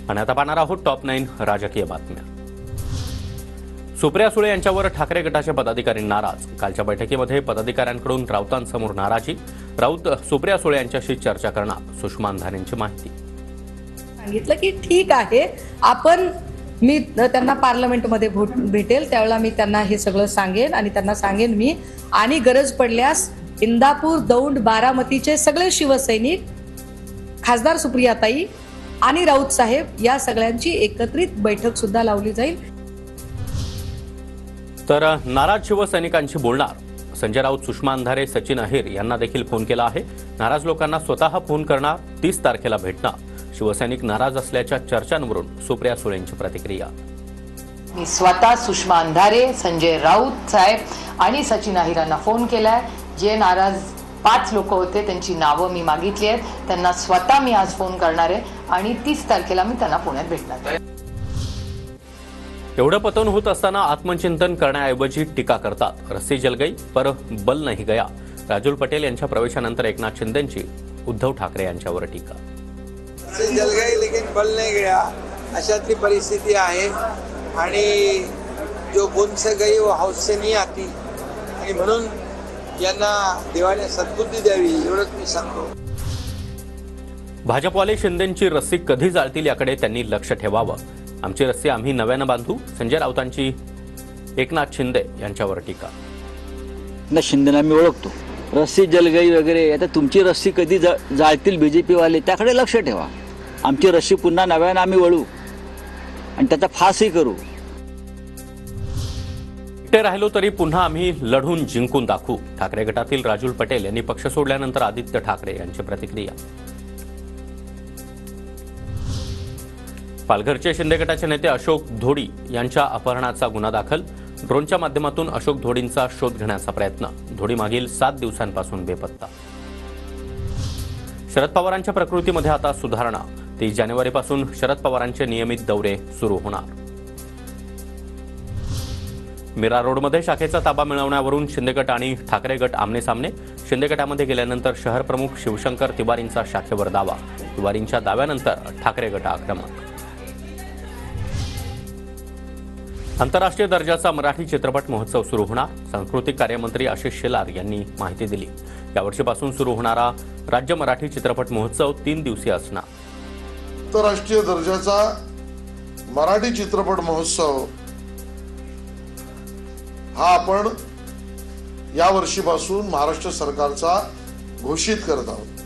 आणि आता पाहणार आहोत टॉप 9 राजकीय बातम्या। सुप्रिया सुळे यांच्यावर ठाकरे गटाचे पदाधिकारी नाराज। कालच्या बैठकीमध्ये पदाधिकाऱ्यांकडून राऊतांसमोर नाराजी। राऊत सुप्रिया सुळे यांच्याशी चर्चा करणार, सुषमा अंधारेंची माहिती। सांगितलं की ठीक आहे, मी त्यांना पार्लमेंटमध्ये भेटेल त्यावेळेला मी त्यांना हे सगळं सांगेन आणि त्यांना सांगेन मी, आणि गरज पडल्यास इंदापूर, दौंड, बारामतीचे सगळे शिवसैनिक, खासदार सुप्रियाताई आणि राऊत साहेब या सगळ्यांची एकत्रित बैठक सुद्धा लावली जाईल। तर नाराज शिवसैनिकांशी बोलणार संजय राऊत, सुषमा अंधारे, सचिन अहिर यांना देखील फोन केला आहे। नाराज लोकांना स्वतः फोन करणार, 30 तारखेला भेटणार। शिवसैनिक नाराज असल्याच्या चर्चांवरून सुप्रिया सुळेंची प्रतिक्रिया। मी स्वतः सुषमा अंधारे, संजय राऊत साहेब आणि सचिन अहिरांना फोन केलाय। जे नाराज 5 लोक होते त्यांची नावं मी मागितली आहेत, त्यांना स्वतः मी आज फोन करणार आहे आणि 30 तारखेला मी त्यांना पुण्यात भेटणार आहे। एवढं पतन होत असताना आत्मचिंतन करण्याऐवजी टीका करतात। रस्सी जल गई पर बल नहीं गया। राजूल पटेल यांच्या प्रवेशानंतर एकनाथ शिंदेंची उद्धव ठाकरे यांच्यावर टीका। रस्सी जल गई लेकिन बल नहीं गया, अशातली परिस्थिती आहे आणि जो बुन से गई वो हाउस से नहीं आती, आणि म्हणून यांना देवाने सद्बुद्धी द्यावी एवढंच मी सांगतो। भाजपवाले शिंदेंची रस्सी कधी जाळतील याकडे त्यांनी लक्ष ठेवावं। आमची रस्सी आम्ही नव्यानं बांधू। संजय राऊतांची एकनाथ शिंदे यांच्यावर टीका। ना शिंदेना मी ओळखतो, रस्सी जलगई वगैरे, आता तुमची रस्सी कधी जाळतील बीजेपी वाले त्याकडे लक्ष ठेवा। आमची रस्सी पुन्हा नव्यानं आम्ही वळू आणि त्याचा फासही करू। एकटे राहिलो तरी पुन्हा आम्ही लढून जिंकून दाखवू। ठाकरे गटातील राजूल पटेल यांनी पक्ष सोडल्यानंतर आदित्य ठाकरे यांची प्रतिक्रिया। पालघरचे शिंदे गटाचे नेते अशोक धोडी यांच्या अपहरणाचा गुन्हा दाखल। ड्रोनच्या माध्यमातून अशोक धोडींचा शोध घेण्याचा प्रयत्न। धोडी मागील 7 दिवसांपासून बेपत्ता। शरद पवारांच्या प्रकृतीमध्ये आता सुधारणा। 30 जानेवारीपासून शरद पवारांचे नियमित दौरे सुरू होणार। मीरा रोडमध्ये शाखेचा ताबा मिळवण्यावरून शिंदे गट आणि ठाकरे गट आमने सामने। शिंदे गटामध्ये गेल्यानंतर शहर प्रमुख शिवशंकर तिवारींचा शाखेवर दावा। तिवारींच्या दाव्यानंतर ठाकरे गट आक्रमक। आंतरराष्ट्रीय दर्जाचा मराठी चित्रपट महोत्सव सुरू होणार। सांस्कृतिक कार्यमंत्री आशिष शेलार यांनी माहिती दिली। यावर्षीपासून सुरू होणारा राज्य मराठी चित्रपट महोत्सव 3 दिवसीय असणार। आंतरराष्ट्रीय दर्जाचा मराठी चित्रपट महोत्सव हा आपण या वर्षीपासून महाराष्ट्र सरकारचा घोषित करत आहोत।